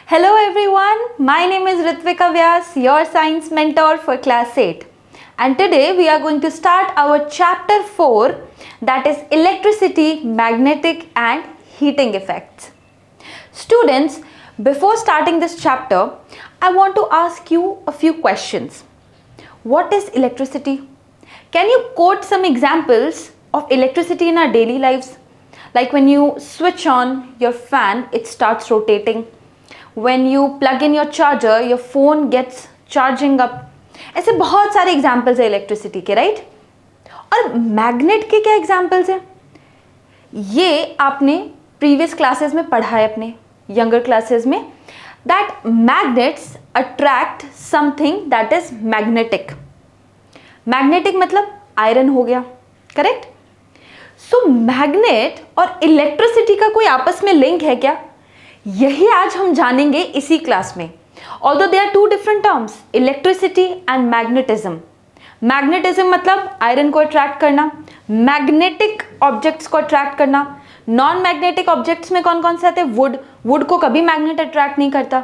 Hello everyone, my name is Ritvika Vyas, your science mentor for class 8. And today we are going to start our chapter 4, that is electricity, magnetic and heating effects. Students, before starting this chapter, I want to ask you a few questions. What is electricity? Can you quote some examples of electricity in our daily lives? Like when you switch on your fan, it starts rotating. When you plug in your charger, your phone gets charging up. ऐसे बहुत सारे examples है electricity के, right? और magnet के क्या examples हैं? ये आपने प्रीवियस क्लासेस में पढ़ा है, अपने यंगर क्लासेस में, that magnets attract something that is magnetic. Magnetic मतलब आयरन हो गया, करेक्ट? सो मैग्नेट और इलेक्ट्रिसिटी का कोई आपस में लिंक है क्या? यही आज हम जानेंगे इसी क्लास में. Although there are two different terms, electricity and magnetism. Magnetism मतलब आयरन को अट्रैक्ट करना, मैग्नेटिक ऑब्जेक्ट्स को अट्रैक्ट करना. नॉन मैग्नेटिक ऑब्जेक्ट्स में कौन कौन से आते हैं? वुड को कभी मैग्नेट अट्रैक्ट नहीं करता,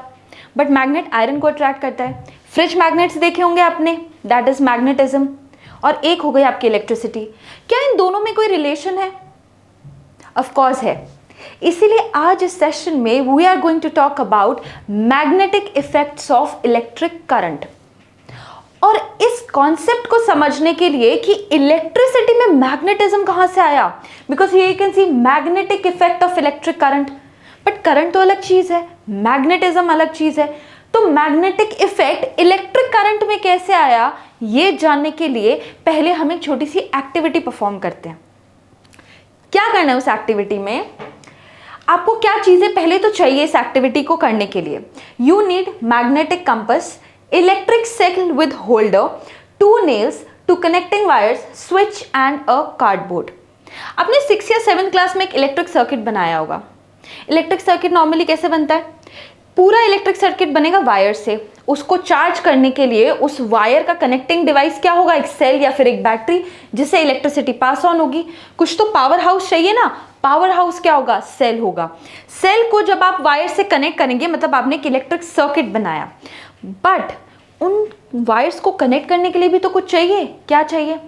बट मैग्नेट आयरन को अट्रैक्ट करता है. फ्रिज मैग्नेट्स देखे होंगे आपने, दैट इज मैग्नेटिज्म. और एक हो गई आपकी इलेक्ट्रिसिटी. क्या इन दोनों में कोई रिलेशन है? ऑफकोर्स है. इसीलिए आज इस सेशन में we are going to talk about magnetic effects of electric current. और इस कॉन्सेप्ट को समझने के लिए कि इलेक्ट्रिसिटी में मैग्नेटिज्म कहां से आया, because you can see magnetic effect of electric current, but current तो अलग चीज है, मैग्नेटिज्म अलग चीज है. तो मैग्नेटिक इफेक्ट इलेक्ट्रिक करंट में कैसे आया, ये जानने के लिए पहले हम एक छोटी सी एक्टिविटी परफॉर्म करते हैं. क्या करना है उस एक्टिविटी में? आपको क्या चीजें पहले तो चाहिए इस एक्टिविटी को करने के लिए? You need magnetic compass, electric cell with holder, 2 nails, 2 connecting wires, switch and a cardboard. आपने 6 या 7 क्लास में एक इलेक्ट्रिक सर्किट बनाया होगा. इलेक्ट्रिक सर्किट नॉर्मली कैसे बनता है? पूरा इलेक्ट्रिक सर्किट बनेगा वायर से. उसको चार्ज करने के लिए उस वायर का कनेक्टिंग डिवाइस क्या होगा? एक सेल या फिर एक बैटरी, जिससे इलेक्ट्रिसिटी पास ऑन होगी. कुछ तो पावर हाउस चाहिए ना. पावर हाउस क्या होगा? सेल होगा. सेल को जब आप वायर से कनेक्ट करेंगे, मतलब आपने एक इलेक्ट्रिक सर्किट बनाया, बट उन वायर्स को कनेक्ट करने के लिए भी तो कुछ चाहिए. क्या चाहिए?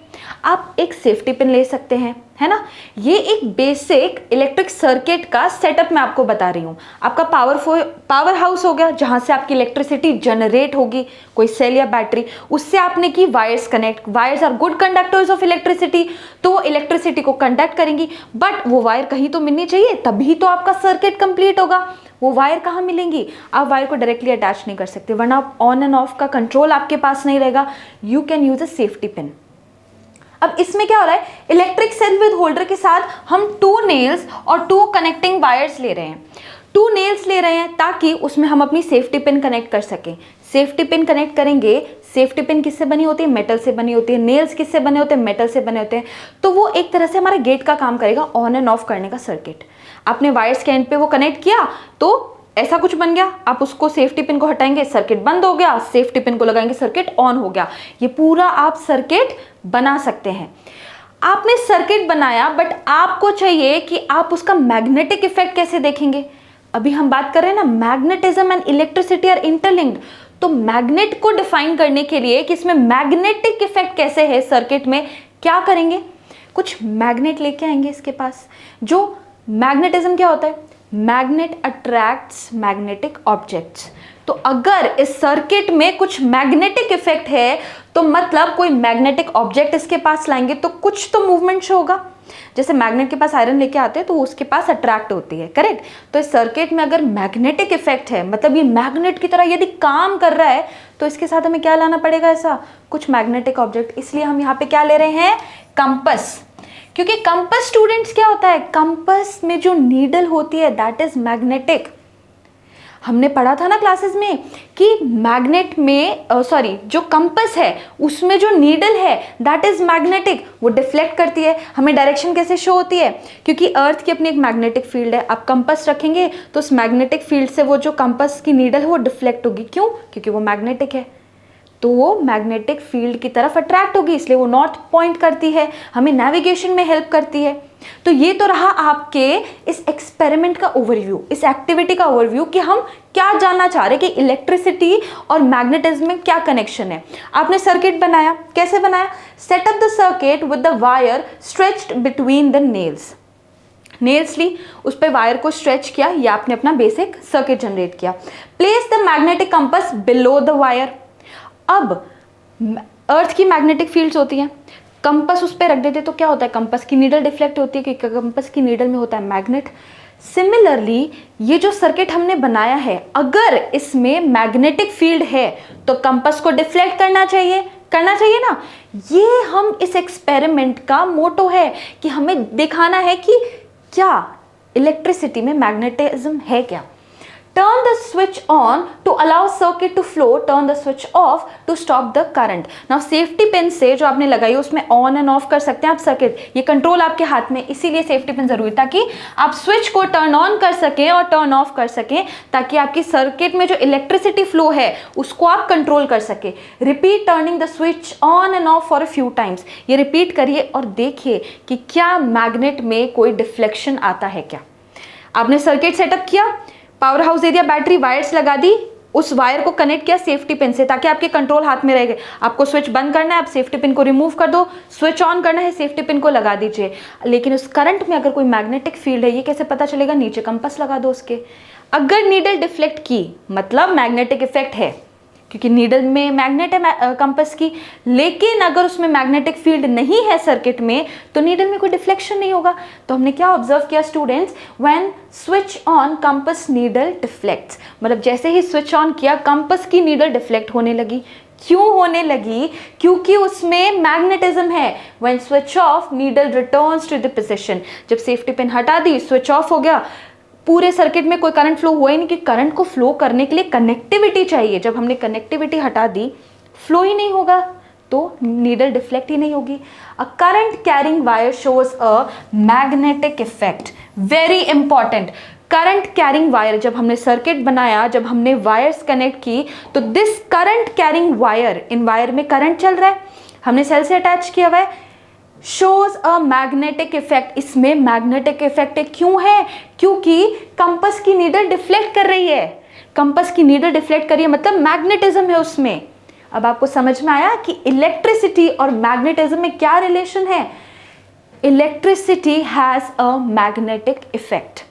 आप एक सेफ्टी पिन ले सकते हैं, है ना. ये एक बेसिक इलेक्ट्रिक सर्किट का सेटअप मैं आपको बता रही हूँ. आपका पावर हाउस हो गया, जहाँ से आपकी इलेक्ट्रिसिटी जनरेट होगी, कोई सेल या बैटरी. उससे आपने की wires connect. Wires are good conductors of electricity, तो वो इलेक्ट्रिसिटी को कंडक्ट करेंगी. बट वो वायर कहीं तो मिलनी चाहिए, तभी तो आपका सर्किट कंप्लीट होगा. वो वायर कहाँ मिलेंगी? आप वायर को डायरेक्टली अटैच नहीं कर सकते, वरना ऑन एंड ऑफ का कंट्रोल आपके पास नहीं रहेगा. You can use a safety pin. अब इसमें क्या हो रहा है? इलेक्ट्रिक सेल विद होल्डर के साथ हम 2 nails और 2 कनेक्टिंग वायर्स ले रहे हैं. 2 nails ले रहे हैं ताकि उसमें हम अपनी सेफ्टी पिन कनेक्ट कर सकें. सेफ्टी पिन कनेक्ट करेंगे. सेफ्टी पिन किससे बनी होती है? मेटल से बनी होती है. नेल्स किससे बने होते हैं? मेटल से बने होते हैं. तो वो एक तरह से हमारा गेट का काम करेगा, ऑन एंड ऑफ करने का सर्किट. आपने वायर्स के एंड पे वो कनेक्ट किया तो ऐसा कुछ बन गया. आप उसको सेफ्टी पिन को हटाएंगे, सर्किट बंद हो गया. सेफ्टी पिन को लगाएंगे, सर्किट ऑन हो गया. ये पूरा आप सर्किट बना सकते हैं. आपने सर्किट बनाया, बट आपको चाहिए कि आप उसका मैग्नेटिक इफेक्ट कैसे देखेंगे. अभी हम बात कर रहे हैं ना, magnetism and electricity are interlinked. तो मैग्नेट को डिफाइन करने के लिए कि इसमें मैग्नेटिक इफेक्ट कैसे है सर्किट में, क्या करेंगे? कुछ मैग्नेट लेके आएंगे इसके पास. जो मैग्नेटिज्म क्या होता है? Magnet attracts magnetic objects. तो अगर इस सर्किट में कुछ मैग्नेटिक इफेक्ट है, तो मतलब कोई मैग्नेटिक ऑब्जेक्ट इसके पास लाएंगे तो कुछ तो मूवमेंट शो होगा. जैसे मैग्नेट के पास आयरन लेके आते हैं तो उसके पास अट्रैक्ट होती है, करेक्ट? तो इस सर्किट में अगर मैग्नेटिक इफेक्ट है, मतलब ये मैग्नेट की तरह यदि काम कर रहा है, तो इसके साथ हमें क्या लाना पड़ेगा? ऐसा कुछ मैग्नेटिक ऑब्जेक्ट. इसलिए हम यहाँ पे क्या ले रहे हैं? कंपस. क्योंकि कंपस स्टूडेंट्स क्या होता है? कंपस में जो नीडल होती है दैट इज मैग्नेटिक. हमने पढ़ा था ना क्लासेस में कि मैग्नेट में जो कंपस है उसमें जो नीडल है दैट इज मैग्नेटिक. वो डिफ्लेक्ट करती है. हमें डायरेक्शन कैसे शो होती है? क्योंकि अर्थ की अपनी एक मैग्नेटिक फील्ड है. आप कंपस रखेंगे तो उस मैग्नेटिक फील्ड से वो जो कंपस की नीडल है वो डिफ्लेक्ट होगी. क्यों? क्योंकि वो मैग्नेटिक है. तो वो मैग्नेटिक फील्ड की तरफ अट्रैक्ट होगी, इसलिए वो नॉर्थ पॉइंट करती है, हमें नेविगेशन में हेल्प करती है। तो ये तो रहा आपके इस एक्सपेरिमेंट का ओवरव्यू, इस एक्टिविटी का ओवरव्यू कि हम क्या जानना चाह रहे हैं कि इलेक्ट्रिसिटी और मैग्नेटिज्म में क्या कनेक्शन है। आपने सर्किट बनाया, कैसे बनाया? Set up the circuit with the wire stretched between the nails. Nails ली, उस पर वायर को स्ट्रेच किया, या आपने अपना बेसिक सर्किट जनरेट किया। Place the magnetic compass below the wire. अब अर्थ की मैग्नेटिक फील्ड्स होती हैं, कंपास उस पर रख देते तो क्या होता है? कंपास की नीडल डिफ्लेक्ट होती है क्योंकि कंपास की नीडल में होता है मैग्नेट। सिमिलरली ये जो सर्किट हमने बनाया है, अगर इसमें मैग्नेटिक फील्ड है तो कंपास को डिफ्लेक्ट करना चाहिए ना। ये हम इस एक्सपेरिमेंट का मोटो है कि हमें दिखाना है कि क्या इलेक्ट्रिसिटी में मैग्नेटिज्म है क्या। Turn the switch on to allow circuit to flow, turn the switch off to stop the current. Now safety pin से जो आपने लगाई है उसमें ऑन एंड ऑफ कर सकते हैं आप सर्किट, ये कंट्रोल आपके हाथ में, इसीलिए सेफ्टी पिन जरूरी, ताकि आप स्विच को टर्न ऑन कर सकें और टर्न ऑफ कर सकें, ताकि आपकी सर्किट में जो इलेक्ट्रिसिटी फ्लो है उसको आप कंट्रोल कर सके। Repeat turning the switch on end of for a few times. ये रिपीट करिए और देखिए कि क्या मैग्नेट में कोई डिफ्लेक्शन आता है क्या। आपने सर्किट सेटअप किया, पावर हाउस दे दिया, बैटरी, वायर्स लगा दी, उस वायर को कनेक्ट किया सेफ्टी पिन से ताकि आपके कंट्रोल हाथ में रहेगा। आपको स्विच बंद करना है, आप सेफ्टी पिन को रिमूव कर दो, स्विच ऑन करना है, सेफ्टी पिन को लगा दीजिए। लेकिन उस करंट में अगर कोई मैग्नेटिक फील्ड है, ये कैसे पता चलेगा? नीचे कंपास लगा दो उसके। अगर नीडल डिफ्लेक्ट की मतलब मैग्नेटिक इफेक्ट है, क्योंकि नीडल में मैग्नेट है कंपास की, लेकिन अगर उसमें मैग्नेटिक फील्ड नहीं है सर्किट में तो नीडल में कोई डिफ्लेक्शन नहीं होगा। तो हमने क्या ऑब्जर्व किया students? When switch on compass needle deflects, मतलब जैसे ही स्विच ऑन किया कंपास की नीडल डिफ्लेक्ट होने लगी। क्यों होने लगी? क्योंकि उसमें मैग्नेटिज्म है। When switch off needle returns to the position. जब सेफ्टी पिन हटा दी, स्विच ऑफ हो गया, पूरे सर्किट में कोई करंट फ्लो हुआ ही नहीं, कि करंट को फ्लो करने के लिए कनेक्टिविटी चाहिए। जब हमने कनेक्टिविटी हटा दी, फ्लो ही नहीं होगा तो नीडल डिफ्लेक्ट ही नहीं होगी। A current carrying wire shows a magnetic effect. Very important, current carrying wire, जब हमने सर्किट बनाया, जब हमने वायर्स कनेक्ट की, तो this current carrying wire, in wire में करंट चल रहा है, हमने सेल से अटैच किया हुआ है, शोज अ मैग्नेटिक इफेक्ट। इसमें मैग्नेटिक इफेक्ट क्यों है? क्योंकि कंपास की नीडल डिफ्लेक्ट कर रही है। कंपास की नीडल डिफ्लेक्ट कर रही है मतलब मैग्नेटिज्म है उसमें। अब आपको समझ में आया कि इलेक्ट्रिसिटी और मैग्नेटिज्म में क्या रिलेशन है? Electricity has a magnetic effect.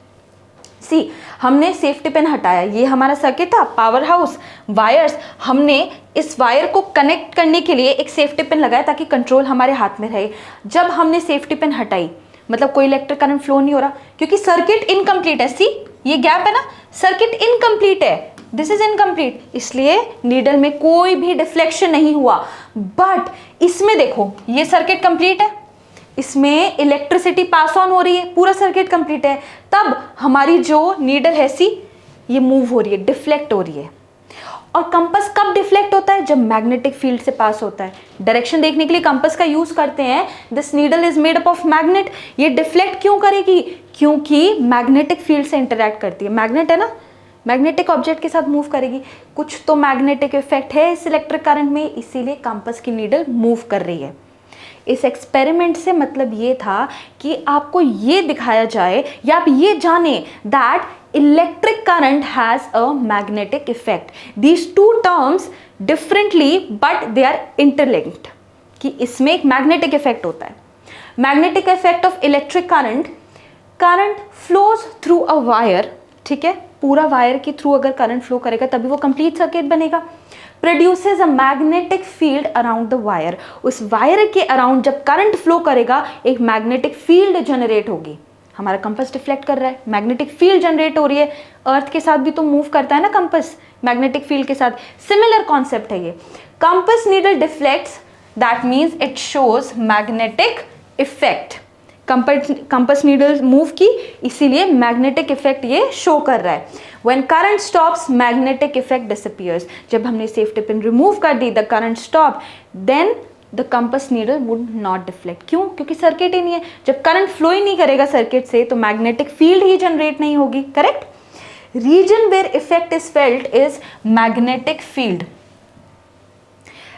See, हमने सेफ्टी पिन हटाया, ये हमारा सर्किट था, पावर हाउस, वायर्स, हमने इस वायर को कनेक्ट करने के लिए एक सेफ्टी पिन लगाया ताकि कंट्रोल हमारे हाथ में रहे। जब हमने सेफ्टी पिन हटाई मतलब कोई इलेक्ट्रिक करंट फ्लो नहीं हो रहा, क्योंकि सर्किट इनकम्प्लीट है। सी, ये गैप है ना, सर्किट इनकम्प्लीट है, दिस इज इनकम्प्लीट, इसलिए नीडल में कोई भी डिफ्लेक्शन नहीं हुआ। बट इसमें देखो, ये सर्किट कंप्लीट है, इसमें इलेक्ट्रिसिटी पास ऑन हो रही है, पूरा सर्किट कंप्लीट है, तब हमारी जो नीडल है सी, ये मूव हो रही है, डिफ्लेक्ट हो रही है। और कंपास कब डिफ्लेक्ट होता है? जब मैग्नेटिक फील्ड से पास होता है। डायरेक्शन देखने के लिए कंपास का यूज करते हैं। This needle is made up of magnet. ये डिफ्लेक्ट क्यों करेगी? क्योंकि मैग्नेटिक फील्ड से इंटरैक्ट करती है, मैग्नेट है ना, मैग्नेटिक ऑब्जेक्ट के साथ मूव करेगी। कुछ तो मैग्नेटिक इफेक्ट है इस इलेक्ट्रिक करंट में, इसीलिए कंपास की नीडल मूव कर रही है। इस एक्सपेरिमेंट से मतलब ये था कि आपको ये दिखाया जाए या आप ये जाने that electric current has a magnetic effect. These two terms differently but they are interlinked, कि इसमें एक मैग्नेटिक इफेक्ट होता है। Magnetic effect of electric current, current flows through a wire, ठीक है, पूरा वायर के थ्रू अगर करंट फ्लो करेगा तभी वो कंप्लीट सर्किट बनेगा। Produces a magnetic field around the wire, उस वायर के अराउंड जब करंट फ्लो करेगा एक मैग्नेटिक फील्ड जनरेट होगी। हमारा कंपास डिफ्लेक्ट कर रहा है, मैग्नेटिक फील्ड जनरेट हो रही है। अर्थ के साथ भी तो मूव करता है ना कंपास, मैग्नेटिक फील्ड के साथ, सिमिलर कॉन्सेप्ट है ये। Compass needle deflects, that means it shows magnetic effect. Compass needle move की, इसीलिए मैग्नेटिक इफेक्ट ये शो कर रहा है। When current stops, magnetic effect disappears. जब हमने सेफ्टी पिन रिमूव कर दी, the current stop, then the compass needle would not deflect. क्यों? क्योंकि सर्किट ही नहीं है। जब करंट फ्लो ही नहीं करेगा सर्किट से तो मैग्नेटिक फील्ड ही जनरेट नहीं होगी, correct. Region where effect is felt is magnetic field.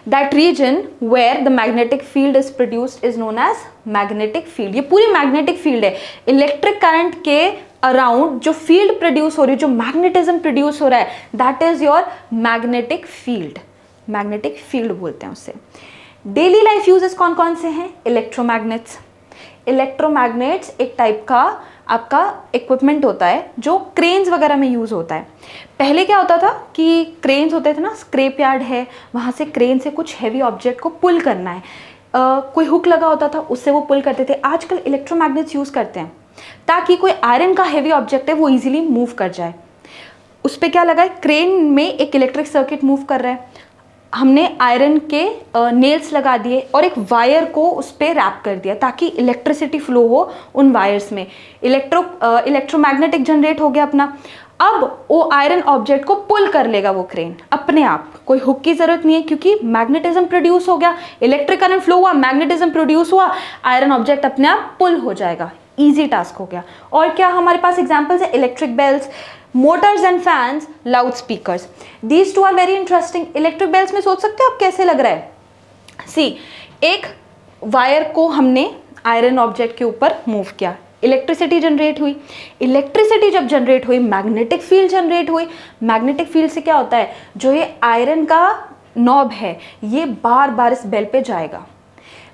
That region where the magnetic field is produced is known as magnetic field. ये पूरी मैग्नेटिक फील्ड है। इलेक्ट्रिक करंट के अराउंड जो field produce हो रही है, जो मैग्नेटिज्म प्रोड्यूस हो रहा है, that is your magnetic field. Magnetic field बोलते हैं उससे। डेली लाइफ यूजेस कौन कौन से हैं? इलेक्ट्रोमैग्नेट्स। इलेक्ट्रोमैग्नेट्स एक टाइप का आपका इक्विपमेंट होता है जो क्रेन्स वगैरह में यूज़ होता है। पहले क्या होता था कि क्रेन्स होते थे ना, स्क्रैप यार्ड है, वहाँ से क्रेन से कुछ हैवी ऑब्जेक्ट को पुल करना है, कोई हुक लगा होता था, उससे वो पुल करते थे। आजकल इलेक्ट्रोमैग्नेट्स यूज़ करते हैं ताकि कोई आयरन का हैवी ऑब्जेक्ट है वो ईजिली मूव कर जाए। उस पर क्या लगा है? क्रेन में एक इलेक्ट्रिक सर्किट मूव कर रहा है, हमने आयरन के नेल्स लगा दिए और एक वायर को उस पर रैप कर दिया ताकि इलेक्ट्रिसिटी फ्लो हो उन वायर्स में। इलेक्ट्रोमैग्नेटिक जनरेट हो गया अपना। अब वो आयरन ऑब्जेक्ट को पुल कर लेगा वो क्रेन अपने आप, कोई हुक की जरूरत नहीं है क्योंकि मैग्नेटिज्म प्रोड्यूस हो गया, इलेक्ट्रिक करंट फ्लो हुआ, मैग्नेटिज्म प्रोड्यूस हुआ, आयरन ऑब्जेक्ट अपने आप पुल हो जाएगा। ईजी टास्क हो गया। और क्या हमारे पास एग्जाम्पल्स है? Electric bells, motors and fans, loud speakers. These two are very interesting. Electric bells में सोच सकते हो आप कैसे लग रहा है? सी, एक वायर को हमने आयरन ऑब्जेक्ट के ऊपर मूव किया, इलेक्ट्रिसिटी जनरेट हुई। इलेक्ट्रिसिटी जब जनरेट हुई, मैग्नेटिक फील्ड जनरेट हुई। मैग्नेटिक फील्ड से क्या होता है? जो ये आयरन का नॉब है ये बार बार इस बेल पे जाएगा।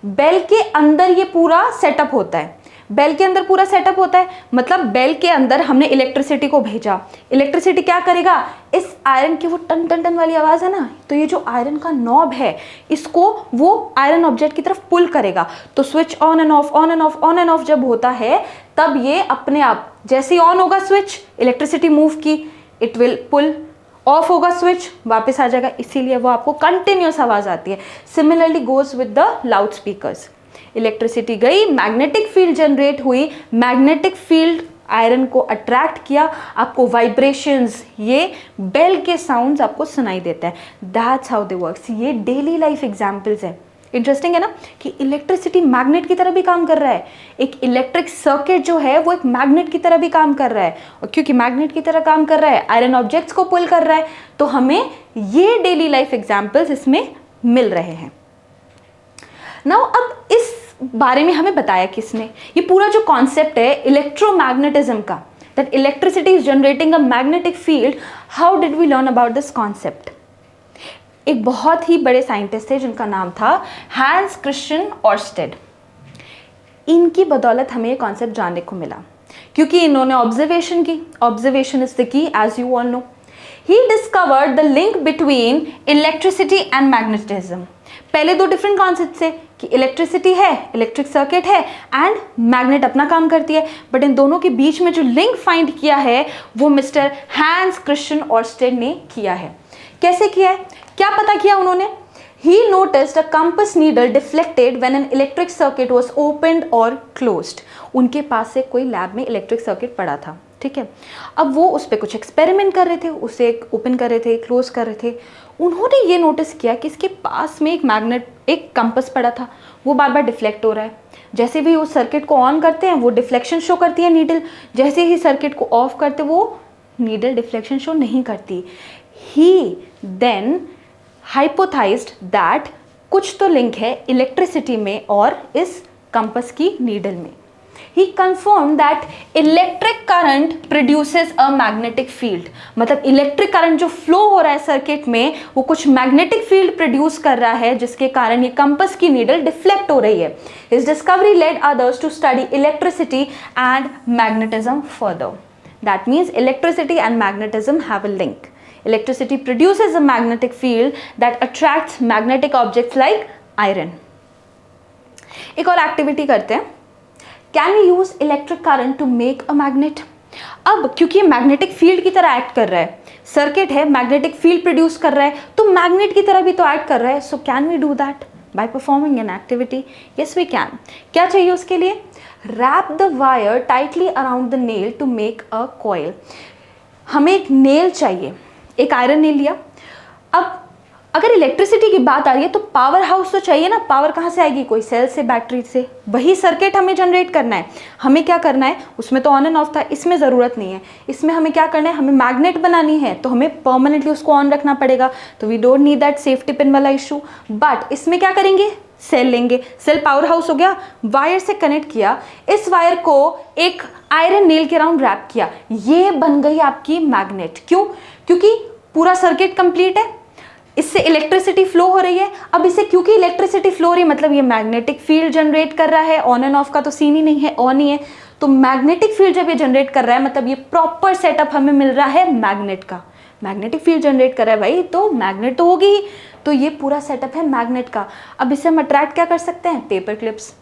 बेल के अंदर ये पूरा सेटअप होता है। बेल के अंदर पूरा सेटअप होता है मतलब बेल के अंदर हमने इलेक्ट्रिसिटी को भेजा। इलेक्ट्रिसिटी क्या करेगा? इस आयरन की वो टन टन टन वाली आवाज़ है ना, तो ये जो आयरन का नॉब है इसको वो आयरन ऑब्जेक्ट की तरफ पुल करेगा। तो switch on end of, on end of, on end of जब होता है तब ये अपने आप, जैसे ही ऑन होगा स्विच, इलेक्ट्रिसिटी मूव की, इट विल पुल। ऑफ होगा स्विच, वापस आ जाएगा, इसीलिए वो आपको कंटिन्यूस आवाज़ आती है। Similarly goes with the loud speakers. Electricity गई, मैग्नेटिक फील्ड जनरेट हुई, मैग्नेटिक फील्ड आयरन को अट्रैक्ट किया, आपको वाइब्रेशंस, ये बेल के साउंड्स आपको सुनाई देता है। That's how they works. ये डेली लाइफ एग्जांपल्स है। इंटरेस्टिंग है ना कि इलेक्ट्रिसिटी मैग्नेट की तरह भी काम कर रहा है। एक इलेक्ट्रिक सर्किट जो है वो एक मैग्नेट की तरह भी काम कर रहा है, और क्योंकि मैग्नेट की तरह काम कर रहा है, आयरन ऑब्जेक्ट्स को पुल कर रहा है, तो हमें ये डेली लाइफ एग्जांपल्स इसमें मिल रहे हैं। नाउ अब इस बारे में हमें बताया किसने? ये पूरा जो कॉन्सेप्ट है इलेक्ट्रोमैग्नेटिज्म का, that electricity is generating a magnetic field, how did we learn about this concept? एक बहुत ही बड़े साइंटिस्ट थे जिनका नाम था हैंस क्रिश्चियन ऑर्स्टेड। इनकी बदौलत हमें ये कॉन्सेप्ट जानने को मिला क्योंकि इन्होंने ऑब्जर्वेशन की। Observation is the key, as you all know. He discovered the link between electricity and magnetism. पहले दो डिफरेंट कॉन्सेप्ट थे कि इलेक्ट्रिसिटी है, इलेक्ट्रिक सर्किट है, एंड मैग्नेट अपना काम करती है, बट इन दोनों के बीच में जो लिंक फाइंड किया है वो मिस्टर हैंस क्रिश्चियन ऑर्स्टेड ने किया है। कैसे किया है? क्या पता किया उन्होंने? He noticed a compass needle deflected when an electric circuit was opened or closed. उनके पास से कोई लैब में इलेक्ट्रिक सर्किट पड़ा था, ठीक है। अब वो उस पर कुछ एक्सपेरिमेंट कर रहे थे, उसे ओपन कर रहे थे, क्लोज कर रहे थे। उन्होंने ये नोटिस किया कि इसके पास में एक मैग्नेट, एक कंपस पड़ा था, वो बार बार डिफ्लेक्ट हो रहा है। जैसे भी उस सर्किट को ऑन करते हैं वो डिफ्लेक्शन शो करती है नीडल, जैसे ही सर्किट को ऑफ करते वो नीडल डिफ्लेक्शन शो नहीं करती। He then hypothesized that कुछ तो लिंक है इलेक्ट्रिसिटी में और इस कंपस की नीडल में। He confirmed that electric current produces a magnetic field। मतलब इलेक्ट्रिक करंट जो फ्लो हो रहा है सर्किट में वो कुछ मैग्नेटिक फील्ड प्रोड्यूस कर रहा है जिसके कारण ये कंपस की नीडल डिफ्लेक्ट हो रही है। His discovery led others to study electricity and magnetism further। That means electricity and magnetism have a link. Electricity produces a magnetic field that attracts magnetic objects like iron. एक और activity करते हैं। Can we use electric current to make a magnet? अब क्योंकि magnetic field की तरह act कर रहा है, सर्किट है, मैग्नेटिक फील्ड प्रोड्यूस कर रहा है, तो मैग्नेट की तरह भी तो एक्ट कर रहा है। So can we do that by performing an activity? Yes we can. क्या चाहिए उसके लिए? Wrap the wire tightly around the nail to make a coil. हमें एक नेल चाहिए, एक आयरन नेल लिया। अब अगर इलेक्ट्रिसिटी की बात आ रही है तो पावर हाउस तो चाहिए ना, पावर कहाँ से आएगी, कोई सेल से, बैटरी से, वही सर्किट हमें जनरेट करना है। हमें क्या करना है, उसमें तो ऑन एंड ऑफ था, इसमें ज़रूरत नहीं है। इसमें हमें क्या करना है, हमें मैग्नेट बनानी है, तो हमें परमानेंटली उसको ऑन रखना पड़ेगा, तो we don't need that safety pin वाला इशू। बट इसमें क्या करेंगे, सेल लेंगे, सेल पावर हाउस हो गया, वायर से कनेक्ट किया, इस वायर को एक आयरन नेल के राउंड रैप किया, ये बन गई आपकी मैग्नेट। क्यों, क्योंकि पूरा सर्किट कंप्लीट है, इससे इलेक्ट्रिसिटी फ्लो हो रही है। अब इसे क्योंकि इलेक्ट्रिसिटी फ्लो हो रही है मतलब ये मैग्नेटिक फील्ड जनरेट कर रहा है, ऑन एंड ऑफ का तो सीन ही नहीं है, ऑन ही है, तो मैग्नेटिक फील्ड जब ये जनरेट कर रहा है मतलब ये प्रॉपर सेटअप हमें मिल रहा है मैग्नेट का। मैग्नेटिक फील्ड जनरेट कर रहा है भाई, तो मैग्नेट तो होगी ही, तो ये पूरा सेटअप है मैग्नेट का। अब इसे हम अट्रैक्ट क्या कर सकते हैं, पेपर क्लिप्स,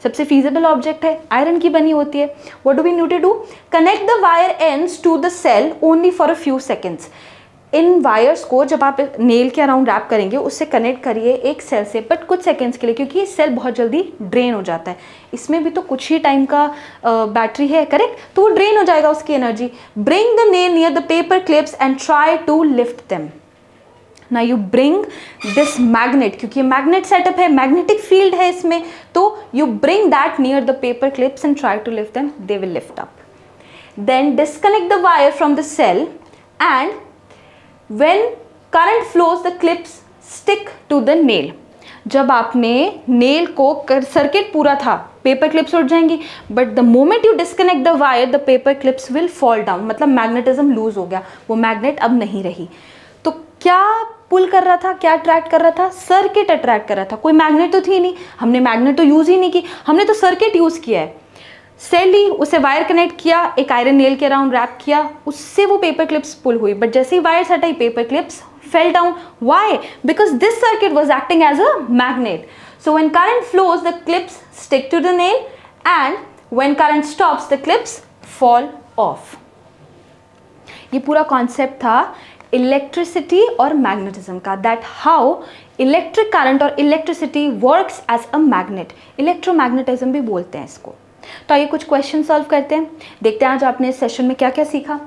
सबसे फीजिबल ऑब्जेक्ट है, आयरन की बनी होती है। What do we need to do, connect the wire ends to the cell only for a few seconds. इन वायर्स को जब आप नेल के अराउंड रैप करेंगे उससे कनेक्ट करिए एक सेल से, बट कुछ सेकेंड्स के लिए, क्योंकि ये सेल बहुत जल्दी ड्रेन हो जाता है। इसमें भी तो कुछ ही टाइम का बैटरी है, करेक्ट, तो वो ड्रेन हो जाएगा उसकी energy. Bring the nail near the paper clips and try to lift them. ना यू ब्रिंग दिस मैग्नेट, क्योंकि मैग्नेट सेटअप है, मैग्नेटिक फील्ड है इसमें, तो you bring that near the paper clips and try to lift them, they will lift up. Then disconnect the wire from the cell and when current flows the clips stick to the nail। जब आपने nail को, circuit पूरा था, paper clips उठ जाएंगी, but the moment you disconnect the wire the paper clips will fall down, मतलब magnetism loose हो गया, वो मैग्नेट अब नहीं रही। तो क्या पुल कर रहा था, क्या अट्रैक्ट कर रहा था, सर्किट अट्रैक्ट कर रहा था, कोई मैग्नेट तो थी नहीं, हमने मैग्नेट तो यूज ही नहीं की, हमने तो सर्किट यूज किया है। सेल ली, उसे वायर कनेक्ट किया, एक आयरन नेल के अराउंड रैप किया, उससे वो पेपर क्लिप्स पुल हुई, बट जैसे ही वायर हटाई paper clips fell down. Why? Because this circuit was acting as a magnet. So when current flows, the clips stick to the nail, and when current stops, the clips fall off. ये पूरा concept था electricity और magnetism का, that how electric current और electricity works as a magnet. Electromagnetism भी बोलते हैं इसको। तो आइए कुछ क्वेश्चन सॉल्व करते हैं, देखते हैं आज आपने इस सेशन में क्या क्या सीखा।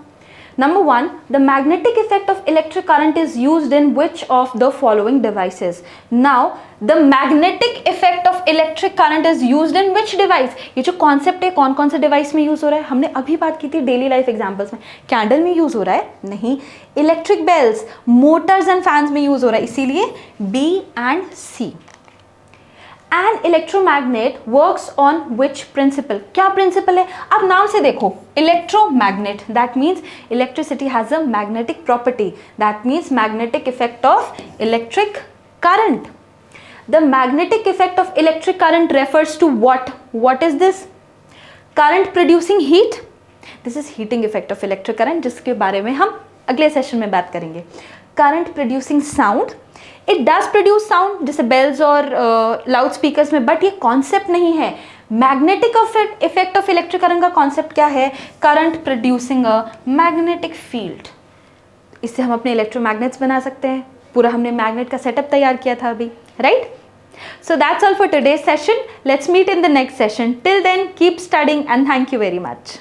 Number 1, the magnetic effect of electric current is used in which of the following devices? Now, the magnetic effect of electric current is used in which device? ये जो कॉन्सेप्ट है कौन कौन से डिवाइस में यूज हो रहा है, हमने अभी बात की थी डेली लाइफ एग्जांपल्स में। कैंडल में यूज हो रहा है नहीं, electric bells, motors and fans में यूज हो रहा है, इसीलिए B and C। An electromagnet works on which principle? क्या प्रिंसिपल है, आप नाम से देखो, electromagnet, that means electricity has a magnetic property, that means magnetic effect of electric current. The magnetic effect of electric current refers to what? What is this? Current producing heat. This is heating effect of electric current, जिसके बारे में हम अगले session में बात करेंगे। Current producing sound. It does produce sound, जैसे bells और लाउड स्पीकर्स में, बट ये कॉन्सेप्ट नहीं है। Magnetic effect of electric current का कॉन्सेप्ट क्या है, current producing a magnetic field. इससे हम अपने इलेक्ट्रोमैग्नेट्स बना सकते हैं, पूरा हमने मैग्नेट का सेटअप तैयार किया था अभी, right? So that's all for today's session, let's meet in the next session. Till then keep studying and thank you very much.